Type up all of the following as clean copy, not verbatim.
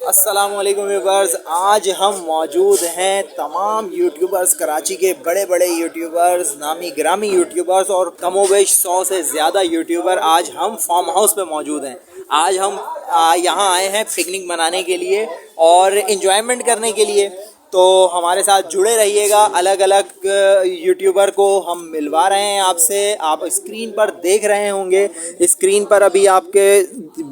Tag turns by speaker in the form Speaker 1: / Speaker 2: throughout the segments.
Speaker 1: अस्सलामुअलैकुम व्यूवर्स, आज हम मौजूद हैं तमाम यूट्यूबर्स, कराची के बड़े बड़े यूट्यूबर्स, नामी ग्रामी यूट्यूबर्स और कमोवेश 100 से ज़्यादा यूट्यूबर आज हम फार्म हाउस पे मौजूद हैं। आज हम यहाँ आए हैं पिकनिक मनाने के लिए और इन्जॉयमेंट करने के लिए। तो हमारे साथ जुड़े रहिएगा। अलग अलग यूट्यूबर को हम मिलवा रहे हैं आपसे। आप स्क्रीन पर देख रहे होंगे, स्क्रीन पर अभी आपके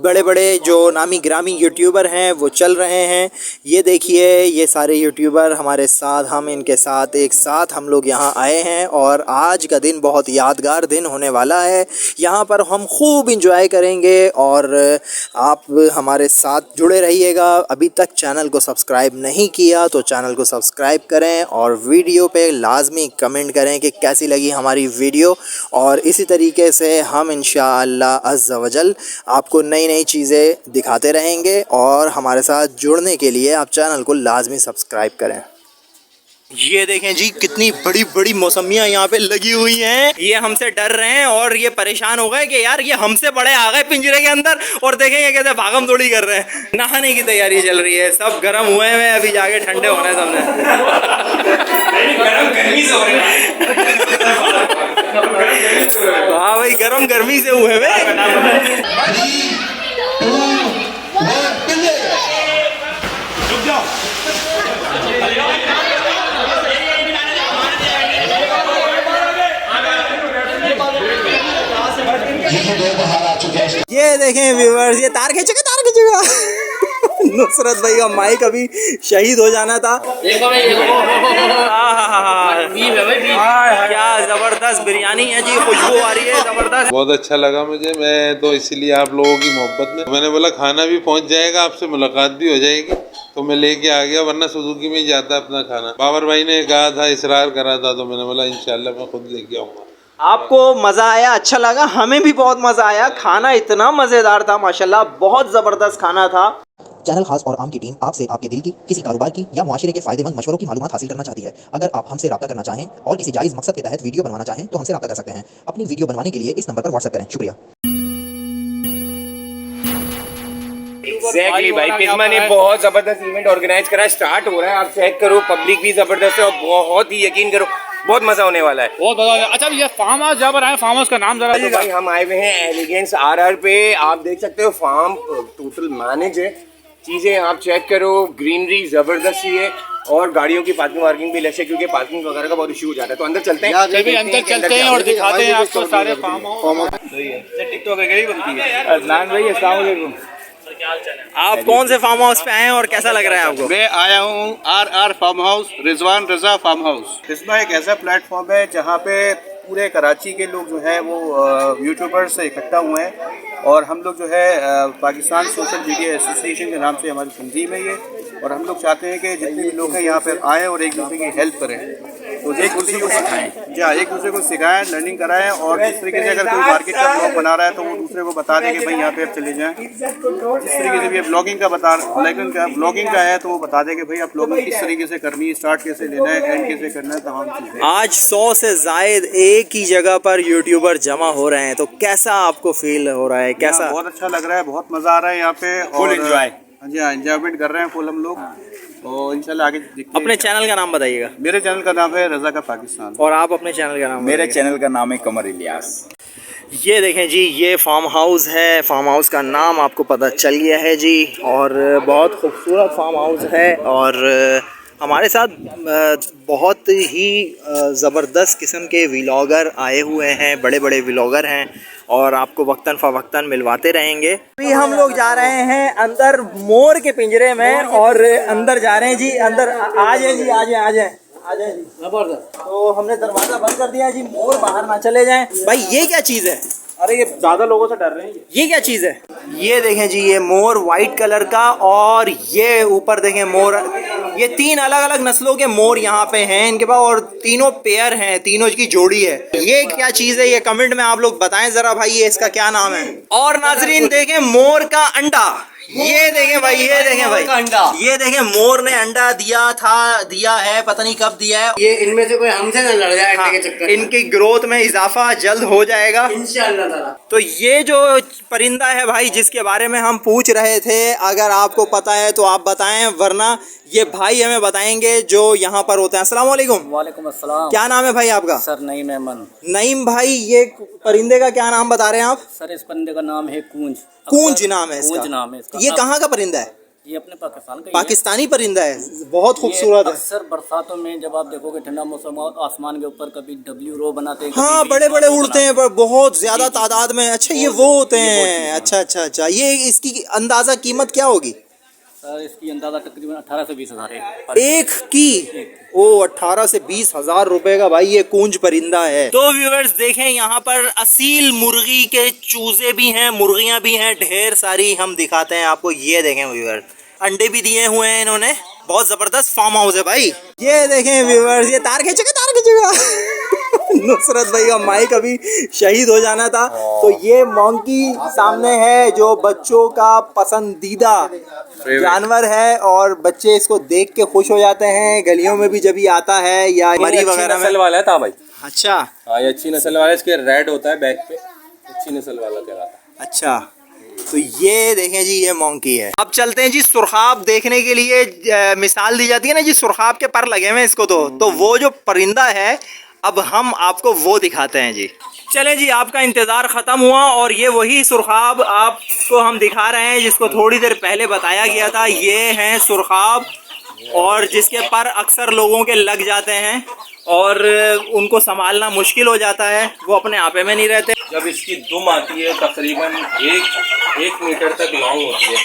Speaker 1: बड़े बड़े जो नामी ग्रामी यूट्यूबर हैं वो चल रहे हैं। ये देखिए, ये सारे यूट्यूबर हमारे साथ, हम इनके साथ एक साथ हम लोग यहाँ आए हैं और आज का दिन बहुत यादगार दिन होने वाला है। यहाँ पर हम खूब इंजॉय करेंगे और आप हमारे साथ जुड़े रहिएगा। अभी तक चैनल को सब्सक्राइब नहीं किया तो चैनल को सब्सक्राइब करें और वीडियो पे लाजमी कमेंट करें कि कैसी लगी हमारी वीडियो। और इसी तरीके से हम इंशाअल्लाह अज़्ज़ा वजल आपको नई नई चीज़ें दिखाते रहेंगे और हमारे साथ जुड़ने के लिए आप चैनल को लाजमी सब्सक्राइब करें। ये देखें जी, कितनी बड़ी बड़ी मौसमियाँ यहाँ पे लगी हुई हैं। ये हमसे डर रहे हैं और ये परेशान हो गए कि यार ये हमसे बड़े आ गए पिंजरे के अंदर और देखें ये कैसे भागम दौड़ी कर रहे हैं। नहाने की तैयारी चल रही है, सब गर्म हुए हैं, अभी जाके ठंडे होने सबने। गर्मी से हो रहे हैं। हाँ भाई, गर्म गर्मी से हुए हुए। ये देखें व्यूअर्स, ये तार खींचेगा नुसरत भाई का माइक अभी शहीद हो जाना था। क्या जबरदस्त बिरयानी है जी, खुशबू आ रही है जबरदस्त।
Speaker 2: बहुत अच्छा लगा मुझे, मैं तो इसीलिए आप लोगों की मोहब्बत में मैंने बोला खाना भी पहुंच जाएगा, आपसे मुलाकात भी हो जाएगी, तो मैं लेके आ गया, वरना सुजुकी में ही जाता अपना खाना। बाबर भाई ने कहा था, इसरार करा था, तो मैंने बोला इंशाल्लाह मैं खुद लेके आऊँगा।
Speaker 1: आपको मज़ा आया, अच्छा लगा? हमें भी बहुत मज़ा आया। खाना इतना मज़ेदार था, माशाल्लाह बहुत ज़बरदस्त खाना था।
Speaker 3: चैनल खास और आम की टीम आपसे आपके दिल की, किसी कारोबार की या मुआशरे के फायदेमंद मशवरों की मालूमात हासिल करना चाहती है। अगर आप हमसे रब्ता करना चाहें और किसी जायज़ मकसद के तहत वीडियो बनवाना चाहें तो हमसे रब्ता कर सकते हैं। अपनी वीडियो बनवाने के लिए इस नंबर पर व्हाट्सएप करें। शुक्रिया।
Speaker 4: एग्जैक्टली भाई, पिज़्मा ने बहुत जबरदस्त इवेंट ऑर्गेनाइज करा है, स्टार्ट हो रहा है, आप चेक करो, पब्लिक भी जबरदस्त है और बहुत ही यकीन करो बहुत मजा होने वाला है, बहुत मजा। अच्छा, ये फार्म हाउस जहाँ पर आए, फार्म हाउस का नाम जरा? तो भाई हम आए हुए हैं एलिगेंस RR पे, आप देख सकते हो फार्म टोटल मैनेज है, चीजें आप चेक करो, ग्रीनरी जबरदस्त ही है और गाड़ियों की पार्किंग वार्किंग भी लेस है क्योंकि पार्किंग वगैरह का बहुत इशू हो जाता है। तो अंदर चलते हैं, अंदर चलते हैं और दिखाते हैं आपको सारे फार्म हाउस। टिकटॉक वगैरह बनती है। अदनान भाई अस्सलाम वालेकुम,
Speaker 1: आप कौन से फार्म हाउस पे आए हैं और कैसा लग रहा है आपको?
Speaker 5: मैं आया हूँ RR फार्म हाउस, रिजवान रजा फार्म हाउस। इसमें एक ऐसा प्लेटफॉर्म है जहाँ पे पूरे कराची के लोग जो है वो यूट्यूबर्स से इकट्ठा हुए हैं और हम लोग जो है पाकिस्तान सोशल मीडिया एसोसिएशन के नाम से हमारी तंजीम है ये, और हम लोग चाहते हैं कि जितने भी लोग हैं यहाँ पर आएँ और एक दूसरे की हेल्प करें, तो एक दूसरे को सिखाएं, जी हाँ, एक दूसरे को सिखाएं, लर्निंग कराएं और इस तरीके से अगर कोई मार्केट का ब्लॉग बना रहा है तो वो दूसरे को बता दें कि भाई यहाँ पे आप चले जाएं। इस तरीके से भी ब्लॉगिंग का है तो वो बता दें कि भाई आप ब्लॉगिंग किस तरीके से करनी है, स्टार्ट कैसे लेना है, एंड कैसे करना है, तमाम चीज़ें।
Speaker 1: आज 100 से जायद एक ही जगह पर यूट्यूबर जमा हो रहे हैं, तो कैसा आपको फील हो रहा है? कैसा?
Speaker 5: बहुत अच्छा लग रहा है, बहुत मज़ा आ रहा है यहाँ पे,
Speaker 4: फुल एंजॉय।
Speaker 5: जी हाँ, एंजॉयमेंट कर रहे हैं फुल हम लोग। और इंशाल्लाह आगे
Speaker 1: अपने चैनल का नाम बताइएगा।
Speaker 5: मेरे चैनल का नाम है रजा का पाकिस्तान।
Speaker 1: और आप अपने चैनल का नाम?
Speaker 4: मेरे चैनल का नाम है कमर इलियास।
Speaker 1: ये देखें जी, ये फार्म हाउस है, फार्म हाउस का नाम आपको पता चल गया है जी, और बहुत खूबसूरत फार्म हाउस है और हमारे साथ बहुत ही ज़बरदस्त किस्म के व्लॉगर आए हुए हैं, बड़े बड़े व्लॉगर हैं और आपको वक्तन फ़वक्तन मिलवाते रहेंगे। अभी हम लोग जा रहे हैं अंदर मोर के पिंजरे में और अंदर जा रहे हैं जी, अंदर आ जाए जी, आ जाए जी। तो हमने दरवाज़ा बंद कर दिया जी, मोर बाहर ना चले जाएं। भाई ये क्या चीज़ है?
Speaker 5: अरे ये ज़्यादा लोगों से डर रहे हैं।
Speaker 1: ये क्या चीज़ है? ये देखें जी, ये मोर वाइट कलर का और ये ऊपर देखें मोर, ये 3 अलग अलग नस्लों के मोर यहाँ पे हैं इनके पास और तीनों पेयर हैं, तीनों की जोड़ी है। ये क्या चीज़ है? ये कमेंट में आप लोग बताएं ज़रा भाई, ये इसका क्या नाम है? और नाजरीन देखें मोर का अंडा, ये देखें भाई, ये देखें भाई, ये देखें मोर ने अंडा दिया है, पता नहीं कब दिया है।
Speaker 6: ये इनमें से कोई हमसे ना लड़ जाए अंडे के चक्कर में।
Speaker 1: इनकी ग्रोथ में इजाफा जल्द हो जाएगा
Speaker 6: इंशाअल्लाह ताला।
Speaker 1: तो ये जो परिंदा है भाई जिसके बारे में हम पूछ रहे थे, अगर आपको पता है तो आप बताएं, वरना ये भाई हमें बताएंगे जो यहाँ पर होते हैं। अस्सलाम वालेकुम।
Speaker 6: वालेकुम अस्सलाम।
Speaker 1: क्या नाम है भाई आपका?
Speaker 6: सर नईम अहमद।
Speaker 1: नईम भाई, ये परिंदे का क्या नाम बता रहे हैं आप?
Speaker 6: सर इस परिंदे का नाम है कूंज।
Speaker 1: कूंज नाम है इसका?
Speaker 6: कूंज नाम है इसका।
Speaker 1: ये कहाँ का परिंदा है?
Speaker 6: ये अपने पाकिस्तान का ही है।
Speaker 1: पाकिस्तानी परिंदा है, बहुत खूबसूरत है।
Speaker 6: अक्सर बरसातों में जब आप देखोगे ठंडा मौसम हो, आसमान के ऊपर कभी डब्ल्यू रो बनाते हैं,
Speaker 1: हाँ,
Speaker 6: कभी
Speaker 1: बड़े बड़े
Speaker 6: रो
Speaker 1: उड़ते हैं, बहुत ज्यादा तादाद में। अच्छा, ये वो होते हैं। अच्छा अच्छा अच्छा, ये इसकी अंदाजा कीमत क्या होगी?
Speaker 6: सर इसकी अंदाजा तकरीबन 18 से 20 हज़ार है
Speaker 1: एक की। ओ 18 से 20 हजार रुपए का भाई ये कूंज परिंदा है। तो व्यूअर्स देखें, यहाँ पर असील मुर्गी के चूजे भी हैं, मुर्गियां भी हैं, ढेर सारी। हम दिखाते हैं आपको, ये देखें व्यूअर्स, अंडे भी दिए हुए हैं इन्होंने। बहुत जबरदस्त फार्म हाउस है भाई। ये देखें व्यूअर्स, ये तार खींचेगा नुसरत भाई का माइक अभी शहीद हो जाना था। तो ये मंकी सामने है जो बच्चों का पसंदीदा जानवर है, और बच्चे इसको देख के खुश हो जाते हैं। गलियों में भी जब ये आता है या मरी वगैरह में।
Speaker 4: नस्ल वाला है था भाई।
Speaker 1: अच्छा
Speaker 4: हाँ, ये अच्छी नस्ल वाला है, इसके रेड होता है बैक पे, अच्छी नस्ल वाला कहलाता है।
Speaker 1: अच्छा, तो ये देखें जी, ये मंकी है। अब चलते हैं जी सुरखाब देखने के लिए। मिसाल दी जाती है ना जी, सुरखाब के पर लगे हुए हैं इसको, तो वो जो परिंदा है, अब हम आपको वो दिखाते हैं जी। चलें जी, आपका इंतज़ार ख़त्म हुआ और ये वही सुरखाब आपको हम दिखा रहे हैं जिसको थोड़ी देर पहले बताया गया था। ये हैं सुरखाब, और जिसके पर अक्सर लोगों के लग जाते हैं और उनको संभालना मुश्किल हो जाता है, वो अपने आपे में नहीं रहते।
Speaker 4: जब इसकी दुम आती है तकरीबन एक मीटर तक लॉन्ग होती है,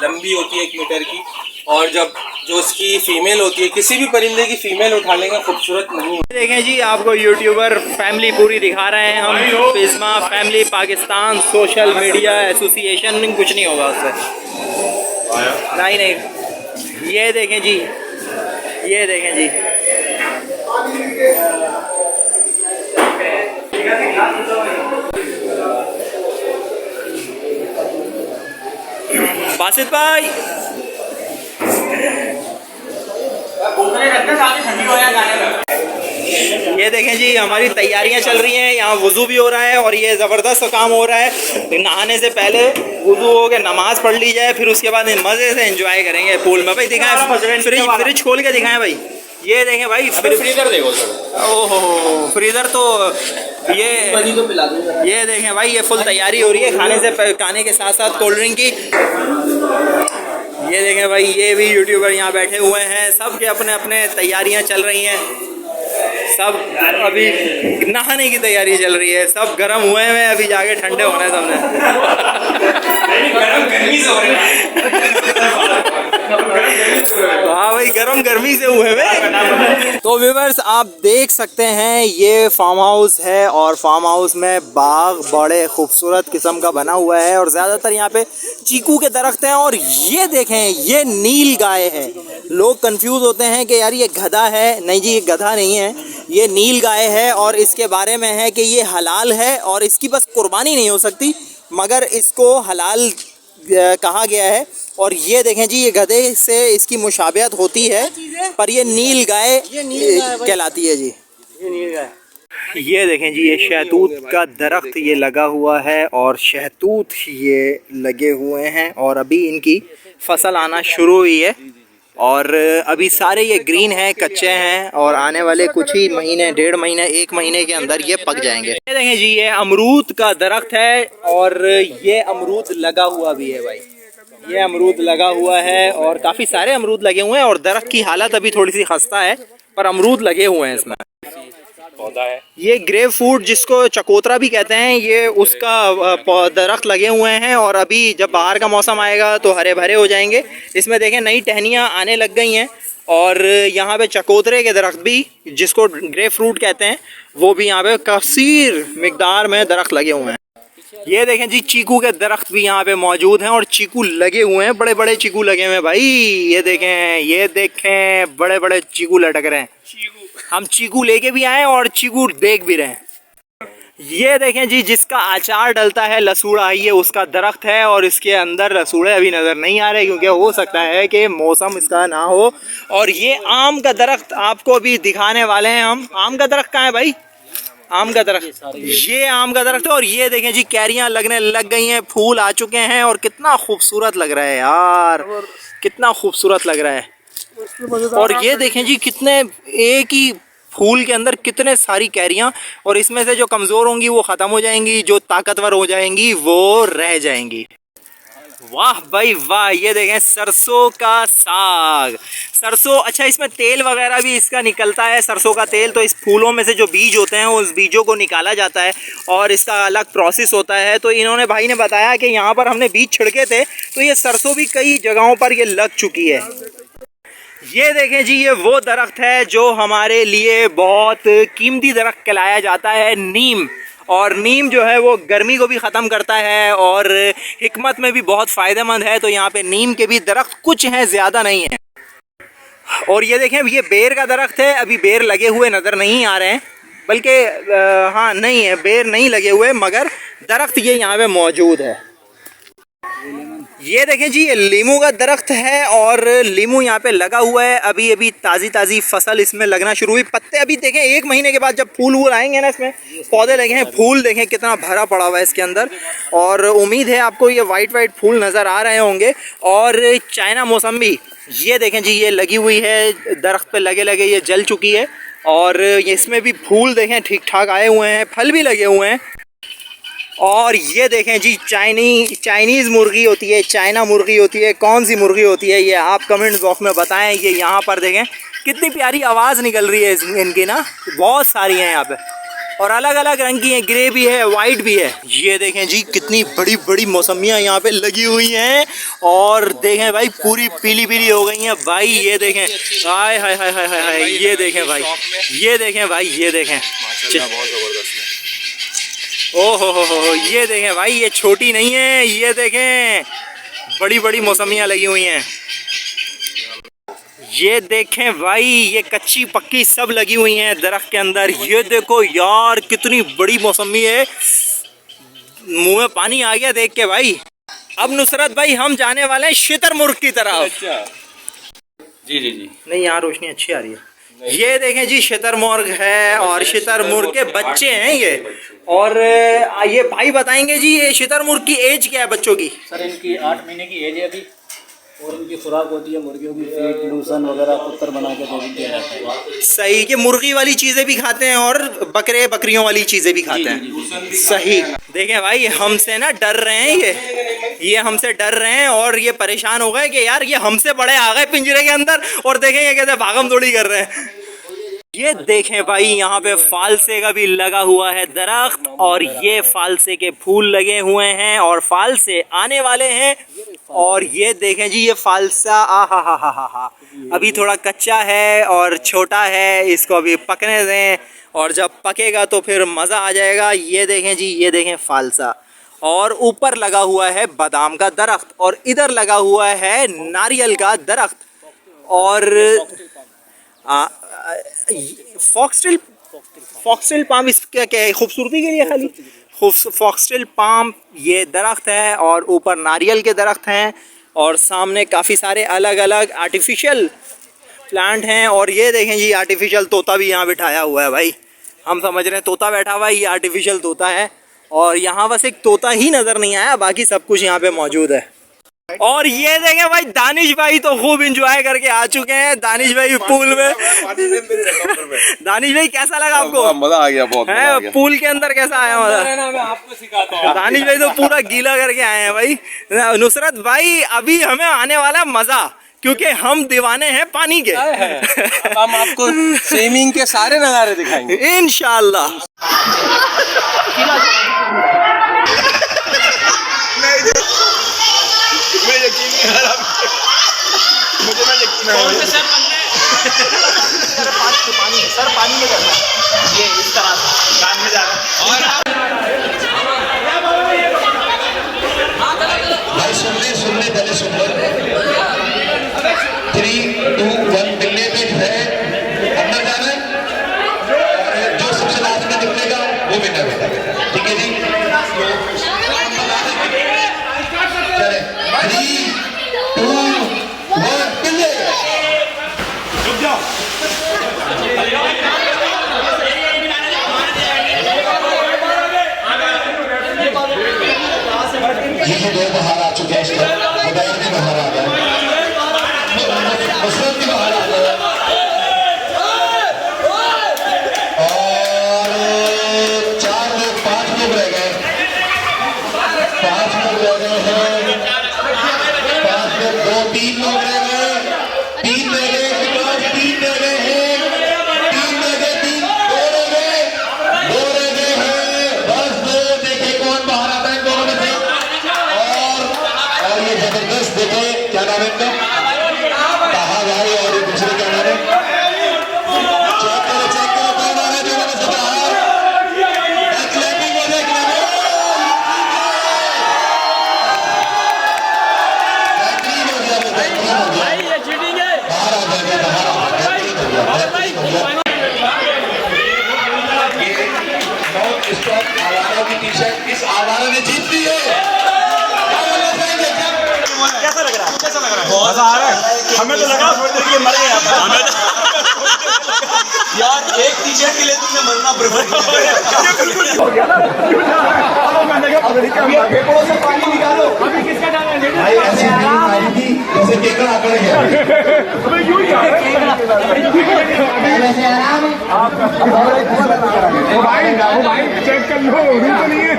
Speaker 4: लंबी होती है 1 मीटर की। और जब जो उसकी फीमेल होती है, किसी भी परिंदे की फीमेल उठा लेंगे खूबसूरत नहीं होती।
Speaker 1: देखें जी, आपको यूट्यूबर फैमिली पूरी दिखा रहे हैं हम। पिज़्मा family Pakistan social media association, कुछ नहीं होगा उससे। नहीं, ये देखें जी, ये देखें जी, बासित भाई, ये देखें जी, हमारी तैयारियां चल रही हैं। यहाँ वुज़ू भी हो रहा है और ये ज़बरदस्त काम हो रहा है। नहाने से पहले वुज़ू हो के नमाज़ पढ़ ली जाए, फिर उसके बाद मज़े से एंजॉय करेंगे पूल में। भाई दिखाएं, फ्रिज खोल के दिखाएं भाई। ये देखें भाई,
Speaker 4: फ्रीजर देखो सर।
Speaker 1: ओहो, फ्रीजर तो ये देखें भाई, ये फुल तैयारी हो रही है खाने के साथ साथ कोल्ड ड्रिंक की। ये देखें भाई, ये भी यूट्यूबर यहाँ बैठे हुए हैं, सब के अपने अपने तैयारियाँ चल रही हैं। सब अभी नहाने की तैयारी चल रही है, सब गर्म हुए हैं, अभी जाके ठंडे होने हैं सबने।
Speaker 4: गर्मी से हो रहा है।
Speaker 1: हाँ भाई, गर्मी से हुए हैं। तो व्यूअर्स, आप देख सकते हैं ये फार्म हाउस है, और फार्म हाउस में बाग बड़े खूबसूरत किस्म का बना हुआ है, और ज़्यादातर यहाँ पे चीकू के दरख्त हैं। और ये देखें, ये नील गाय है। लोग कंफ्यूज होते हैं कि यार ये गधा है। नहीं जी, ये गधा नहीं है, ये नील गाय है। और इसके बारे में है कि ये हलाल है, और इसकी बस कुर्बानी नहीं हो सकती, मगर इसको हलाल कहा गया है। और ये देखें जी, ये गधे से इसकी मुशाबियत होती है, पर ये नील गाय कहलाती है जी। ये नील गाय, ये देखें जी, ये शहतूत का दरख्त ये लगा हुआ है, और शहतूत ये लगे हुए हैं, और अभी इनकी फसल आना शुरू हुई है। और अभी सारे ये ग्रीन हैं, कच्चे हैं, और आने वाले कुछ ही महीने, 1.5 महीने, 1 महीने के अंदर ये पक जाएंगे। ये देखें जी, ये अमरूद का दरख्त है, और ये अमरूद लगा हुआ भी है भाई। ये अमरूद लगा हुआ है, और काफ़ी सारे अमरूद लगे हुए हैं, और दरख्त की हालत अभी थोड़ी सी खस्ता है, पर अमरूद लगे हुए हैं इसमें।
Speaker 4: पौधा है
Speaker 1: ये ग्रेप फ्रूट जिसको चकोतरा भी कहते हैं, ये उसका दरख्त लगे हुए हैं, और अभी जब बाहर का मौसम आएगा तो हरे भरे हो जाएंगे। इसमें देखें, नई टहनियाँ आने लग गई हैं, और यहाँ पे चकोतरे के दरख्त भी, जिसको ग्रेप फ्रूट कहते हैं, वो भी यहाँ पे कसीर मिकदार में दरख्त लगे हुए हैं। ये देखें जी, चीकू के दरख्त भी यहाँ पे मौजूद हैं, और चीकू लगे हुए हैं, बड़े बड़े चीकू लगे हुए हैं भाई। ये देखें बड़े बड़े चीकू लटक रहे हैं। हम चीकू लेके भी आए और चीकू देख भी रहे हैं। ये देखें जी, जिसका अचार डलता है लसूड़ा, ये उसका दरख्त है और इसके अंदर लसूड़े अभी नज़र नहीं आ रहे क्योंकि हो सकता है कि मौसम इसका ना हो। और ये आम का दरख्त आपको अभी दिखाने वाले हैं हम। आम का दरख्त कहाँ है भाई? आम का दरख्त, ये आम का दरख्त है। और ये देखें जी, कैरियां लगने लग गई हैं, फूल आ चुके हैं और कितना खूबसूरत लग रहा है यार, कितना खूबसूरत लग रहा है। और ये देखें जी, कितने एक ही फूल के अंदर कितने सारी कैरियां, और इसमें से जो कमज़ोर होंगी वो ख़त्म हो जाएंगी, जो ताकतवर हो जाएंगी वो रह जाएंगी। वाह भाई वाह, ये देखें सरसों का साग। सरसों, अच्छा इसमें तेल वगैरह भी इसका निकलता है, सरसों का तेल। तो इस फूलों में से जो बीज होते हैं उस बीजों को निकाला जाता है और इसका अलग प्रोसेस होता है। तो इन्होंने भाई ने बताया कि यहाँ पर हमने बीज छिड़के थे तो ये सरसों भी कई जगहों पर ये लग चुकी है। ये देखें जी, ये वो दरख्त है जो हमारे लिए बहुत कीमती दरख्त कहलाया जाता है, नीम। और नीम जो है वो गर्मी को भी ख़त्म करता है और हिकमत में भी बहुत फ़ायदेमंद है। तो यहाँ पे नीम के भी दरख्त कुछ हैं, ज़्यादा नहीं है। और ये देखें, ये बेर का दरख्त है। अभी बेर लगे हुए नज़र नहीं आ रहे हैं, बल्कि हाँ नहीं है, बेर नहीं लगे हुए, मगर दरख्त ये यहाँ पे मौजूद है। ये देखें जी, ये लीमू का दरख्त है और लीमू यहाँ पे लगा हुआ है। अभी अभी ताज़ी फसल इसमें लगना शुरू हुई। पत्ते अभी देखें 1 महीने के बाद जब फूल वूल आएंगे ना, इसमें पौधे लगे हैं, फूल देखें कितना भरा पड़ा हुआ है इसके अंदर। और उम्मीद है आपको ये वाइट फूल नज़र आ रहे होंगे। और चाइना मौसम्बी, ये देखें जी, ये लगी हुई है, दरख्त पे लगे ये जल चुकी है। और ये इसमें भी फूल देखें ठीक ठाक आए हुए हैं, फल भी लगे हुए हैं। और ये देखें जी, चाइनीज़ मुर्गी होती है, चाइना मुर्गी होती है, कौन सी मुर्गी होती है ये आप कमेंट बॉक्स में बताएं। ये यहाँ पर देखें कितनी प्यारी आवाज़ निकल रही है इनकी ना, बहुत सारी हैं यहाँ पे और अलग अलग रंग की हैं, ग्रे भी है, वाइट भी है। ये देखें जी, कितनी बड़ी बड़ी मौसमियाँ यहाँ पे लगी हुई हैं और देखें भाई पूरी पीली हो गई हैं भाई। ये देखें, हाय हाय हाय हाय हाय, ये देखें भाई, ये देखें भाई, ये देखें, ओहो, ये देखें भाई, ये छोटी नहीं है, ये देखें बड़ी मौसमियाँ लगी हुई हैं। ये देखें भाई, ये कच्ची पक्की सब लगी हुई हैं दरख्त के अंदर। ये देखो यार, कितनी बड़ी मौसमी है, मुंह में पानी आ गया देख के भाई। अब नुसरत भाई, हम जाने वाले हैं शुतुरमुर्ग की तरफ।
Speaker 4: अच्छा जी
Speaker 1: नहीं, यहाँ रोशनी अच्छी आ रही है। ये देखें जी, शुतुरमुर्ग है और शुतुरमुर्ग के बच्चे हैं ये। और ये भाई बताएंगे जी, ये शुतुरमुर्ग की एज क्या है बच्चों की?
Speaker 6: सर इनकी 8 महीने की एज है अभी। और इनकी खुराक होती है मुर्गियों की फीड, लूसन वगैरह पुत्र बना के दिया जाता है।
Speaker 1: सही, कि मुर्गी वाली चीज़ें भी खाते हैं और बकरियों वाली चीज़ें भी खाते हैं। सही। देखें भाई, हमसे ना डर रहे हैं ये हमसे डर रहे हैं और ये परेशान हो गए कि यार ये हमसे बड़े आ गए पिंजरे के अंदर और देखें ये कैसे भागम दौड़ी कर रहे हैं। ये देखें भाई, यहाँ पे फालसे का भी लगा हुआ है दरख्त और ये फालसे के फूल लगे हुए हैं और फालसे आने वाले हैं। और ये देखें जी, ये फालसा हा, अभी थोड़ा कच्चा है और छोटा है, इसको अभी पकने दें और जब पकेगा तो फिर मज़ा आ जाएगा। ये देखें जी, ये देखें फालसा, और ऊपर लगा हुआ है बादाम का दरख्त और इधर लगा हुआ है नारियल का दरख्त। और फॉक्सटेल पाम इसका क्या है, खूबसूरती के लिए खाली फॉक्सटेल पाम ये दरख्त है और ऊपर नारियल के दरख्त हैं और सामने काफ़ी सारे अलग अलग आर्टिफिशियल प्लांट हैं। और ये देखें जी, आर्टिफिशियल तोता भी यहाँ बिठाया हुआ है भाई। हम समझ रहे हैं तोता बैठा हुआ है, ये आर्टिफिशियल तोता है और यहाँ बस एक तोता ही नज़र नहीं आया, बाकी सब कुछ यहाँ पे मौजूद है। और ये देखें भाई, दानिश भाई तो खूब एंजॉय करके आ चुके हैं। दानिश भाई पूल में दानिश भाई कैसा लगा आपको?
Speaker 2: मजा आ गया, बहुत मजा आ गया।
Speaker 1: पूल के अंदर कैसा आया मजा?
Speaker 4: मैं आपको सिखाता हूँ।
Speaker 1: दानिश भाई तो पूरा गीला करके आए हैं भाई। नुसरत भाई, अभी हमें आने वाला मजा, क्योंकि हम दीवाने हैं पानी के।
Speaker 4: हम आपको स्विमिंग के सारे नज़ारे दिखाएंगे
Speaker 1: इंशाल्लाह। सर पानी में करना ये इस तरह कान में जा रहा है।
Speaker 7: सुनने पहले सुन लो। 3, 2, 1 मिलने पे जो है अंदर जाना है और जो सबसे लास्ट में निकलेगा वो विनर होता है। लोग रह गए, 3 रह गए, 3 रह गए हैं, 3 रह गए, 3 2 रह गए, 2 रह गए हैं, बस 2। देखिए कौन बाहर आता है इन दोनों में से। और ये जबरदस्त, देखिए क्या नाम है इनका, ताहा भाई, और ये दूसरे क्या नाम है, चेक करो कौन आ रहा है दोनों में से बाहर। क्लैपिंग हो जाए, स्टॉप आवारा की टी-शर्ट इस आवारा ने जीत ली है।
Speaker 4: कैसा लग रहा है? मजा आ रहा है? हमें तो लगा थोड़ी देर के लिए मर गए हमें तो।
Speaker 5: यार एक टी-शर्ट के लिए तुमने मरना प्रेफर किया। पानी निकालो।
Speaker 4: अभी किसका जाना है?
Speaker 7: भाई ऐसी फीलिंग आ रही थी जैसे केकड़ा अकड़ गया।
Speaker 4: भाई चेक कर लो, तो नहीं है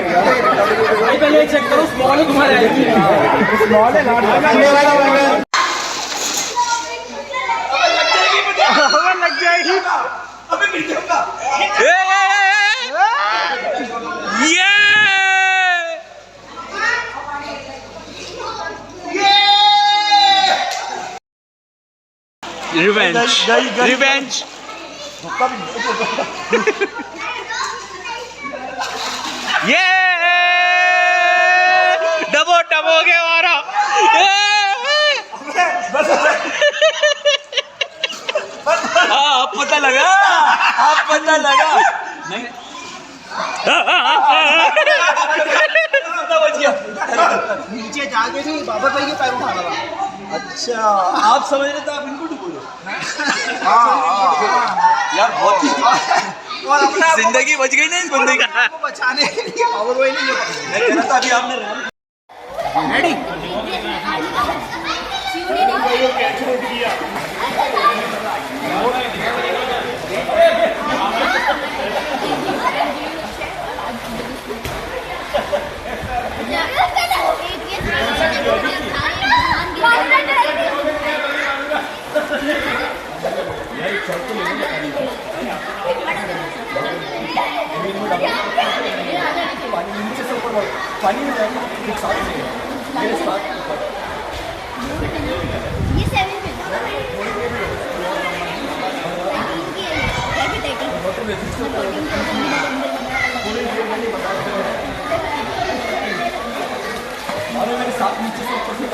Speaker 4: भाई, पहले चेक करो, स्मॉल है तुम्हारे आएगी, स्मॉल है, लग जाएगी, अबे गिर जाऊंगा। रिवेंज रिवेंज ये डबो डबो के मारा। आप पता लगा, आप पता लगा नहीं।
Speaker 5: नीचे जाके भी बाबा भाई के पैर उठा लगा।
Speaker 4: अच्छा आप समझ रहे थे, आप इनको डूबो। यार बहुत
Speaker 5: और अपना
Speaker 4: जिंदगी बच गई ना इस बंदे का।
Speaker 5: बचाने के लिए बाबा भाई ने ये
Speaker 4: मैं कह रहा था अभी आपने रेडी पानी में जाएगा एक साथ मेरे साथ
Speaker 8: ये 7 में
Speaker 4: मेरे साथ नीचे से ऊपर से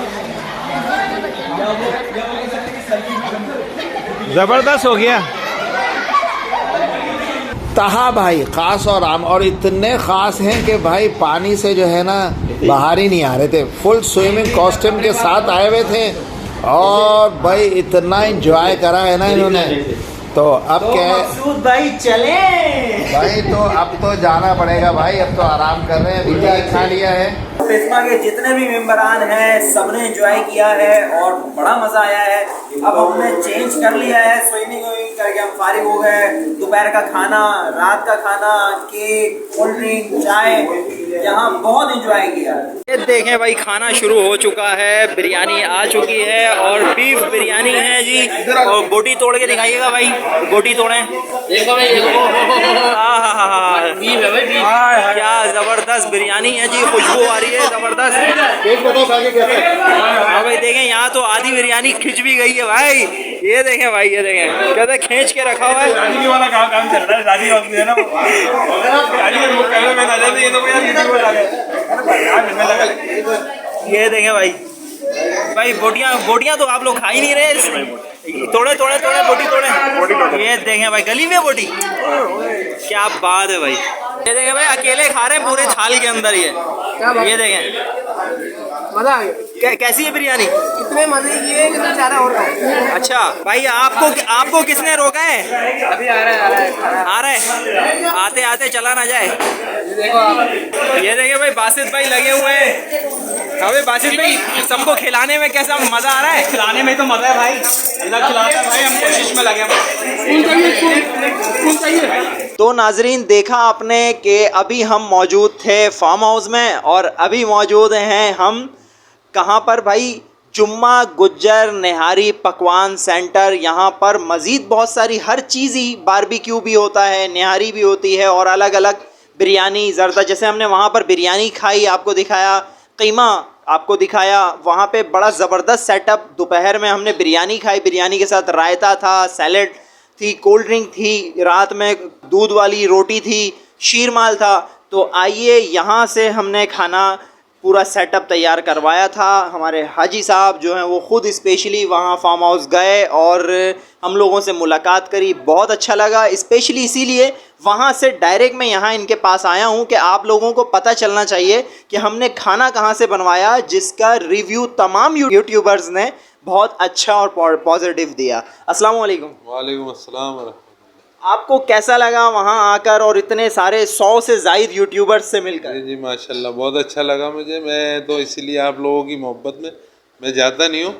Speaker 9: जबरदस्त हो गया। ताहा भाई खास और आम, और इतने खास हैं कि भाई पानी से जो है ना बाहर ही नहीं आ रहे थे, फुल स्विमिंग कॉस्ट्यूम के साथ आए हुए थे और भाई इतना एंजॉय करा है ना इन्होंने। तो अब क्या है
Speaker 1: मकसूद भाई, चले
Speaker 9: भाई, तो अब तो जाना पड़ेगा भाई, अब तो आराम कर रहे हैं, अभी खा लिया है।
Speaker 1: फिस्मा के जितने भी मेंबरान हैं सबने एंजॉय किया है और बड़ा मजा आया है। अब हमने चेंज कर लिया है, स्विमिंग करके हम फारिग हो गए। दोपहर का खाना, रात का खाना, केक, कोल्ड ड्रिंक, चाय, यहाँ बहुत एंजॉय किया। ये देखें भाई, खाना शुरू हो चुका है, बिरयानी आ चुकी है और बीफ बिरयानी है जी। और बोटी तोड़ के दिखाइएगा भाई, बोटी तोड़े, देखो भाई, क्या जबरदस्त बिरयानी है जी, खुशबू आ रही है जबरदस्त। हाँ भाई देखें, यहाँ तो आधी बिरयानी खिंच भी गई है भाई। ये देखें भाई, ये देखें, कहते खींच के रखा हुआ है।
Speaker 4: शादी वाला काम चल रहा है, शादी वक्त है ना
Speaker 1: ये देखें भाई, भाई बोटियां तो आप लोग खा ही नहीं रहे, तोड़े तोड़े तोड़े बोटी तोड़े। ये देखें भाई, गली में बोटी, क्या बात है भाई। ये देखें भाई, अकेले खा रहे हैं पूरे थाल के अंदर। ये देखें,
Speaker 6: मजा आ गया।
Speaker 1: कैसी है बिरयानी?
Speaker 6: इतने मजे की है कि चाह रहा और
Speaker 1: अच्छा भाई, आपको किसने रोका है?
Speaker 6: अभी आ रहा है
Speaker 1: आते आते चला ना जाए।
Speaker 6: देखो आप,
Speaker 1: ये देखिए भाई, बासित भाई लगे हुए हैं। अबे बासित भाई, सबको खिलाने में कैसा मजा आ रहा है?
Speaker 4: खिलाने में तो मजा है भाई, अल्लाह खिलाता है भाई, हम कोशिश में लगे हैं।
Speaker 1: तो नाजरीन, देखा आपने कि अभी हम मौजूद थे फार्म हाउस में और अभी मौजूद हैं हम कहाँ पर भाई, जुम्मा गुज्जर निहारी पकवान सेंटर। यहाँ पर मज़ीद बहुत सारी हर चीज़ ही, बारबेक्यू भी होता है, निहारी भी होती है और अलग अलग बिरयानी ज़रदा, जैसे हमने वहाँ पर बिरयानी खाई, आपको दिखाया, कीमा आपको दिखाया, वहाँ पे बड़ा ज़बरदस्त सेटअप। दोपहर में हमने बिरयानी खाई, बिरयानी के साथ रायता था, सैलेड थी, कोल्ड ड्रिंक थी, रात में दूध वाली रोटी थी, शीरमाल था। तो आइए, यहाँ से हमने खाना पूरा सेटअप तैयार करवाया था। हमारे हाजी साहब जो हैं वो ख़ुद स्पेशली वहाँ फार्म हाउस गए और हम लोगों से मुलाकात करी, बहुत अच्छा लगा। स्पेशली इसीलिए वहाँ से डायरेक्ट मैं यहाँ इनके पास आया हूँ कि आप लोगों को पता चलना चाहिए कि हमने खाना कहाँ से बनवाया, जिसका रिव्यू तमाम यूट्यूबर्स ने बहुत अच्छा और पॉजिटिव दिया। अस्सलाम वालेकुम।
Speaker 2: वालेकुम अस्सलाम।
Speaker 1: आपको कैसा लगा वहाँ आकर और इतने सारे 100 से ज़ायद यूट्यूबर्स से मिलकर?
Speaker 2: जी माशाल्लाह, बहुत अच्छा लगा मुझे। मैं तो इसीलिए आप लोगों की मोहब्बत में मैं जाता नहीं हूँ,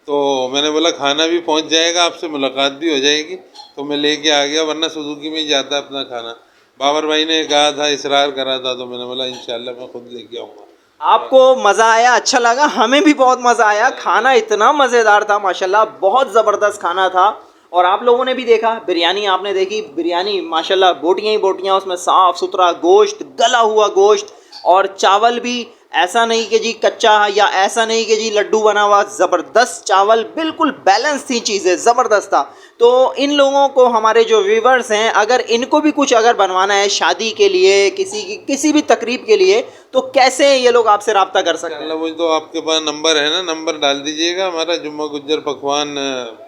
Speaker 2: तो मैंने बोला खाना भी पहुँच जाएगा, आपसे मुलाकात भी हो जाएगी, तो मैं लेके आ गया, वरना सुजुकी में ही जाता अपना खाना। बाबर भाई ने कहा था, इसरार करा था, तो मैंने बोला इंशाल्लाह मैं खुद लेके आऊँगा।
Speaker 1: आपको मज़ा आया, अच्छा लगा? हमें भी बहुत मज़ा आया, खाना इतना मज़ेदार था माशाल्लाह, बहुत ज़बरदस्त खाना था। और आप लोगों ने भी देखा, बिरयानी आपने देखी, बिरयानी माशाल्लाह बोटियाँ ही बोटियाँ, उसमें साफ़ सुथरा गोश्त, गला हुआ गोश्त, और चावल भी ऐसा नहीं कि जी कच्चा या ऐसा नहीं कि जी लड्डू बना हुआ, ज़बरदस्त चावल, बिल्कुल बैलेंस थी चीज़ें, ज़बरदस्त था। तो इन लोगों को, हमारे जो व्यूवर्स हैं, अगर इनको भी कुछ अगर बनवाना है शादी के लिए, किसी भी तकरीब के लिए, तो कैसे ये लोग आपसे रब्ता कर सकते हैं?
Speaker 2: वो तो आपके पास नंबर है ना, नंबर डाल दीजिएगा। हमारा जुम्मा गुज्जर पकवान,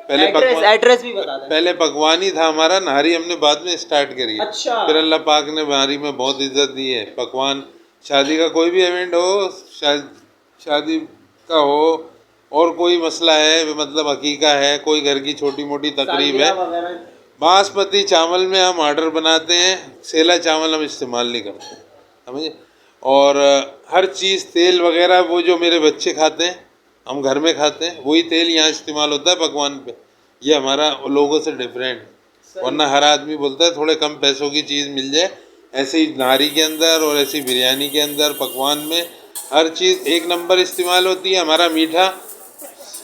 Speaker 2: पहले
Speaker 1: एड्रेस भी बता दें।
Speaker 2: पहले पकवान ही था हमारा, नारी हमने बाद में स्टार्ट करी।
Speaker 1: अच्छा।
Speaker 2: फिर अल्लाह पाक ने नारी में बहुत इज्जत दी है। पकवान, शादी का कोई भी इवेंट हो, शादी का हो, और कोई मसला है, मतलब हकीका है, कोई घर की छोटी मोटी तकरीब है, बासमती चावल में हम ऑर्डर बनाते हैं, सेला चावल हम इस्तेमाल नहीं करते, समझे। और हर चीज़, तेल वगैरह वो जो मेरे बच्चे खाते हैं, हम घर में खाते हैं, वही तेल यहाँ इस्तेमाल होता है पकवान पे। ये हमारा लोगों से डिफरेंट है, वरना हर आदमी बोलता है थोड़े कम पैसों की चीज़ मिल जाए। ऐसे ही नारी के अंदर और ऐसी बिरयानी के अंदर, पकवान में हर चीज़ एक नंबर इस्तेमाल होती है। हमारा मीठा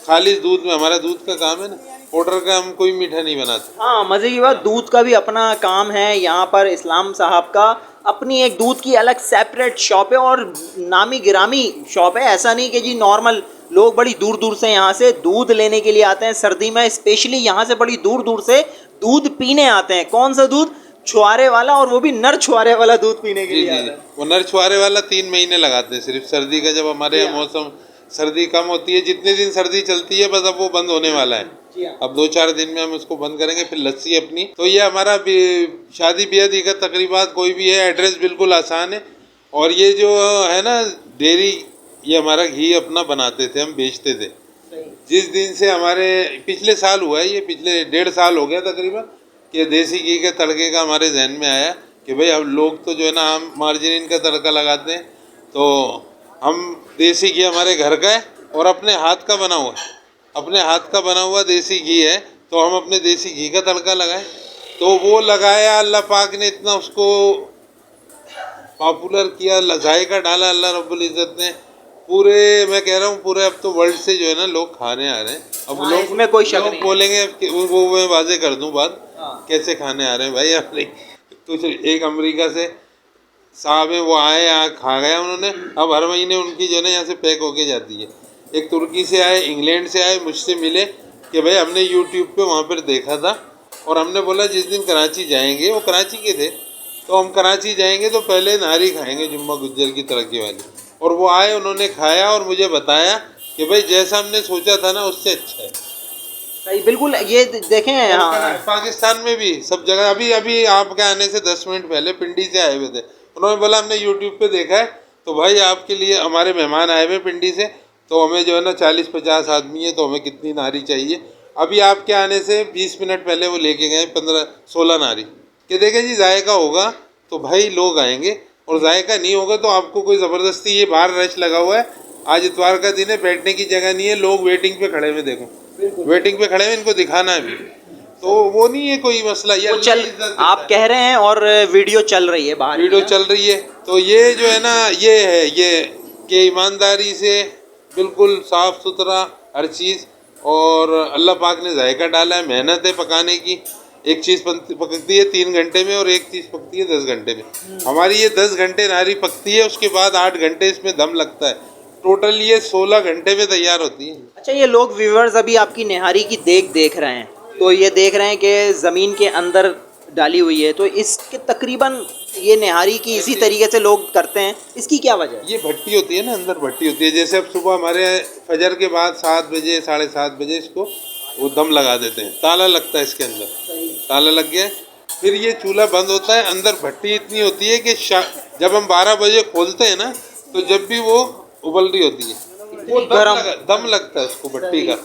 Speaker 2: खालिश दूध में, हमारा दूध का काम है ना, पाउडर का हम कोई मीठा नहीं बनाते।
Speaker 1: हाँ, मज़े की बात, दूध का भी अपना काम है यहाँ पर। इस्लाम साहब का अपनी एक दूध की अलग सेपरेट शॉप है और नामी गिरामी शॉप है। ऐसा नहीं कि जी नॉर्मल लोग बड़ी दूर दूर से यहाँ से दूध लेने के लिए आते हैं, सर्दी में स्पेशली यहाँ से बड़ी दूर दूर से दूध पीने आते हैं। कौन सा दूध? छुआरे वाला, और वो भी नर छुआरे वाला दूध पीने के लिए आते हैं।
Speaker 2: वो नर छुआरे वाला 3 महीने लगाते हैं सिर्फ सर्दी का, जब हमारे यहाँ मौसम सर्दी कम होती है, जितने दिन सर्दी चलती है बस अब वो बंद होने वाला है। अब 2-4 दिन में हम उसको बंद करेंगे, फिर लस्सी अपनी। तो ये हमारा शादी ब्याह का तकरीबात कोई भी है, एड्रेस बिल्कुल आसान है। और ये जो है ना डेयरी, ये हमारा घी अपना बनाते थे, हम बेचते थे। जिस दिन से हमारे पिछले साल हुआ है, ये पिछले 1.5 साल हो गया तकरीबन, कि देसी घी के तड़के का हमारे जहन में आया कि भाई हम लोग तो जो है ना हम मार्जिन का तड़का लगाते हैं, तो हम देसी घी हमारे घर का है और अपने हाथ का बना हुआ, अपने हाथ का बना हुआ देसी घी है, तो हम अपने देसी घी का तड़का लगाएं। तो वो लगाया, अल्लाह पाक ने इतना उसको पॉपुलर किया, जायका डाला अल्लाह रब्बुल इज़्ज़त ने। पूरे, मैं कह रहा हूँ पूरे, अब तो वर्ल्ड से जो है ना लोग खाने आ रहे हैं। अब लोग
Speaker 1: इसमें कोई शक नहीं
Speaker 2: बोलेंगे, वो मैं वाजे कर दूँ बात, कैसे खाने आ रहे हैं भाई अपने। तो एक अमेरिका से साहब है, वो आए, यहाँ खा गया उन्होंने। अब हर महीने उनकी जो है ना यहाँ से पैक होके जाती है। एक तुर्की से आए, इंग्लैंड से आए, मुझसे मिले कि भाई हमने यूट्यूब पे वहाँ पर देखा था, और हमने बोला जिस दिन कराची जाएंगे, वो कराची के थे, तो हम कराची जाएंगे तो पहले नारी खाएंगे जुम्मा गुज्जर की तरक्की वाली। और वो आए, उन्होंने खाया और मुझे बताया कि भाई जैसा हमने सोचा था ना उससे अच्छा है।
Speaker 1: सही, बिल्कुल। ये देखें, हाँ,
Speaker 2: पाकिस्तान में भी सब जगह। अभी आपके आने से 10 मिनट पहले पिंडी से आए हुए थे, उन्होंने बोला हमने यूट्यूब पे देखा है, तो भाई आपके लिए हमारे मेहमान आए हुए पिंडी से, तो हमें जो है ना 40-50 आदमी है, तो हमें कितनी नारी चाहिए। अभी आपके आने से 20 मिनट पहले वो लेके गए 15-16 नारी, कि देखें जी जायका होगा तो भाई लोग आएंगे, और जायका नहीं होगा तो आपको कोई ज़बरदस्ती। ये बाहर रश लगा हुआ है, आज इतवार का दिन है, बैठने की जगह नहीं है, लोग वेटिंग पे खड़े हुए, देखो वेटिंग पे खड़े हुए, इनको दिखाना है भी, तो वो नहीं है कोई मसला। ये
Speaker 1: आप कह रहे हैं और वीडियो चल रही है बाहर,
Speaker 2: वीडियो चल रही है, तो ये जो है ना, ये है ये कि ईमानदारी से बिल्कुल साफ़ सुथरा हर चीज़। और अल्लाह पाक ने जायका डाला है, मेहनत है पकाने की। एक चीज़ पकती है 3 घंटे में और एक चीज़ पकती है 10 घंटे में। हमारी ये 10 घंटे नारी पकती है, उसके बाद 8 घंटे इसमें दम लगता है। टोटल ये 16 घंटे में तैयार होती है।
Speaker 1: अच्छा, ये लोग व्यूअर्स अभी आपकी निहारी की देख रहे हैं, तो ये देख रहे हैं कि ज़मीन के अंदर डाली हुई है, तो इसके तकरीबन ये निहारी की इसी तरीके से लोग करते हैं। इसकी क्या वजह है?
Speaker 2: ये भट्टी होती है ना, अंदर भट्टी होती है। जैसे अब सुबह हमारे फजर के बाद 7 बजे 7:30 बजे इसको वो दम लगा देते हैं, ताला लगता है इसके अंदर, ताला लग गया, फिर ये चूल्हा बंद होता है। अंदर भट्टी इतनी होती है कि जब हम 12 बजे खोलते हैं ना, तो जब भी वो उबल रही होती है, वो दम लगता है उसको भट्टी का।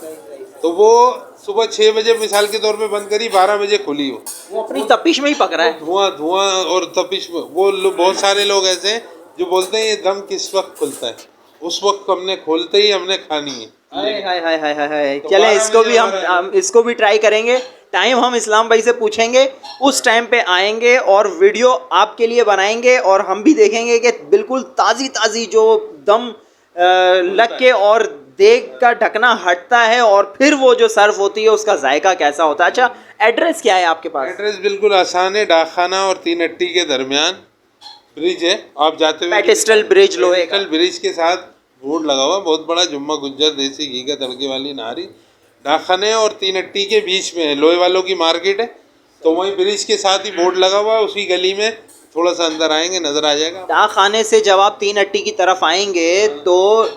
Speaker 2: तो वो सुबह 6 बजे मिसाल के तौर पे बंद करी, 12 बजे खुली हो,
Speaker 1: वो अपनी तपिश में ही पक रहा है।
Speaker 2: धुआं और तपिश में। वो बहुत सारे लोग ऐसे हैं जो बोलते हैं ये दम किस वक्त खुलता है, उस वक्त हमने खोलते ही हमने खानी है।
Speaker 1: हाय हाय हाय हाय हाय, चले इसको भी हम इसको भी ट्राई करेंगे। टाइम हम इस्लाम भाई से पूछेंगे, उस टाइम पे आएंगे और वीडियो आपके लिए बनाएंगे और हम भी देखेंगे कि बिल्कुल ताज़ी जो दम लग के और देग का ढकना हटता है और फिर वो जो सर्व होती है उसका जायका कैसा होता है। अच्छा, एड्रेस क्या है आपके पास?
Speaker 2: एड्रेस बिल्कुल आसान है, डाकखाना और 3 अट्टी के दरमियान ब्रिज है। आप जाते हुए
Speaker 1: पेटिस्टल ब्रिज, लोहे का
Speaker 2: ब्रिज के साथ बोर्ड लगा हुआ, बहुत बड़ा, जुम्मा गुज्जर देसी घी का तड़के वाली नारी। डाकखाने और 3 अट्टी के बीच में है, लोहे वालों की मार्केट है, तो वहीं ब्रिज के साथ ही बोर्ड लगा हुआ है। उसी गली में थोड़ा सा अंदर आएंगे नजर आ जाएगा।
Speaker 1: डाकखाने से जब आप 3 अट्टी की तरफ आएंगे तो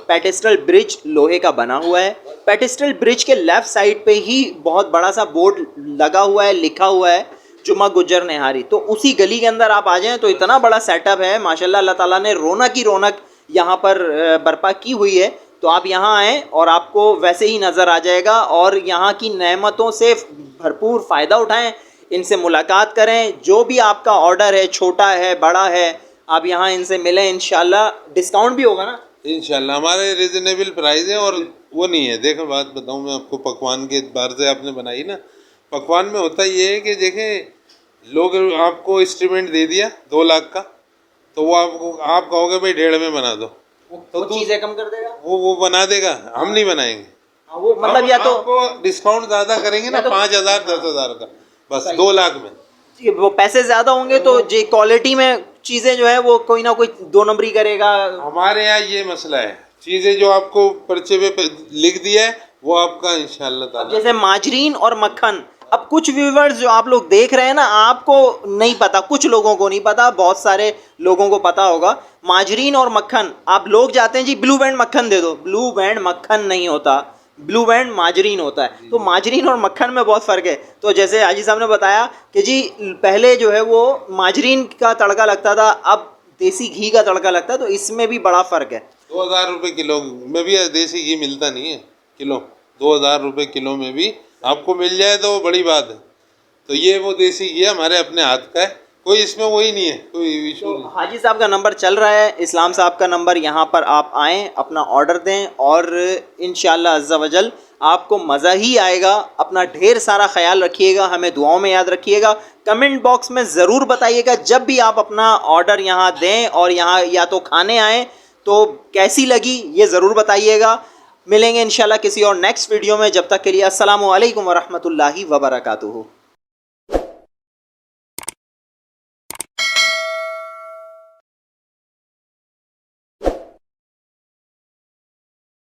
Speaker 1: पेटिस्टल ब्रिज लोहे का बना हुआ है। पेटिस्टल ब्रिज के लेफ्ट साइड पे ही बहुत बड़ा सा बोर्ड लगा हुआ है, लिखा हुआ है जुम्मा गुज्जर निहारी। तो उसी गली के अंदर आप आ जाएं तो इतना बड़ा सेटअप है माशाल्लाह, अल्लाह ताला ने रौनक ही रौनक यहाँ पर बर्पा की हुई है। तो आप यहाँ आएँ और आपको वैसे ही नज़र आ जाएगा और यहाँ की नेमतों से भरपूर फ़ायदा उठाएँ, इनसे मुलाकात करें। जो भी आपका ऑर्डर है, छोटा है बड़ा है, आप यहाँ इनसे मिलें, इंशाल्लाह डिस्काउंट भी होगा ना?
Speaker 2: इंशाल्लाह हमारे रिजनेबल प्राइस है। और वो नहीं है, देखो बात बताऊँ मैं आपको, पकवान के एतबार से आपने बनाई ना, पकवान में होता ये है कि देखें, लोग आपको इंस्ट्रूमेंट दे दिया 2 लाख का, तो वो आप कहोगे भाई 1.5 में बना दो, तो
Speaker 1: चीज़ें कम कर देगा,
Speaker 2: वो बना देगा, हम नहीं बनाएंगे।
Speaker 1: वो मतलब या तो
Speaker 2: आपको डिस्काउंट ज़्यादा करेंगे ना, 5,000 10,000 का, बस 2 लाख में।
Speaker 1: वो पैसे ज़्यादा होंगे तो जी क्वालिटी में चीज़ें जो है वो कोई ना कोई 2 नंबरी करेगा।
Speaker 2: हमारे यहाँ ये मसला है, चीज़ें जो आपको पर्चे पे लिख दिया है वो आपका इंशाल्लाह ताला।
Speaker 1: जैसे माजरीन और मक्खन, अब कुछ व्यूवर्स जो आप लोग देख रहे हैं ना, आपको नहीं पता, कुछ लोगों को नहीं पता, बहुत सारे लोगों को पता होगा। माजरीन और मक्खन, आप लोग जाते हैं जी ब्लू बैंड मक्खन दे दो, ब्लू बैंड मक्खन नहीं होता, ब्लू बैंड माजरीन होता है। तो माजरीन और मक्खन में बहुत फ़र्क है। तो जैसे हाजी साहब ने बताया कि जी पहले जो है वो माजरीन का तड़का लगता था, अब देसी घी का तड़का लगता है, तो इसमें भी बड़ा फ़र्क है।
Speaker 2: 2,000 रुपये किलो में भी देसी घी मिलता नहीं है किलो, 2,000 रुपये किलो में भी आपको मिल जाए तो बड़ी बात है। तो ये वो देसी घी हमारे अपने हाथ का है, कोई इसमें वही नहीं है, कोई इशू नहीं।
Speaker 1: हाजी साहब का नंबर चल रहा है, इस्लाम साहब का नंबर, यहाँ पर आप आएँ, अपना ऑर्डर दें और इंशाअल्लाह अज़्ज़ा वजल आपको मज़ा ही आएगा। अपना ढेर सारा ख्याल रखिएगा, हमें दुआओं में याद रखिएगा। कमेंट बॉक्स में ज़रूर बताइएगा जब भी आप अपना ऑर्डर यहाँ दें और यहाँ या तो खाने आएँ तो कैसी लगी ये ज़रूर बताइएगा। मिलेंगे इंशाल्लाह किसी और नेक्स्ट वीडियो में, जब तक के लिए अस्सलामु अलैकुम वरहमतुल्लाहि वबरकातुहू।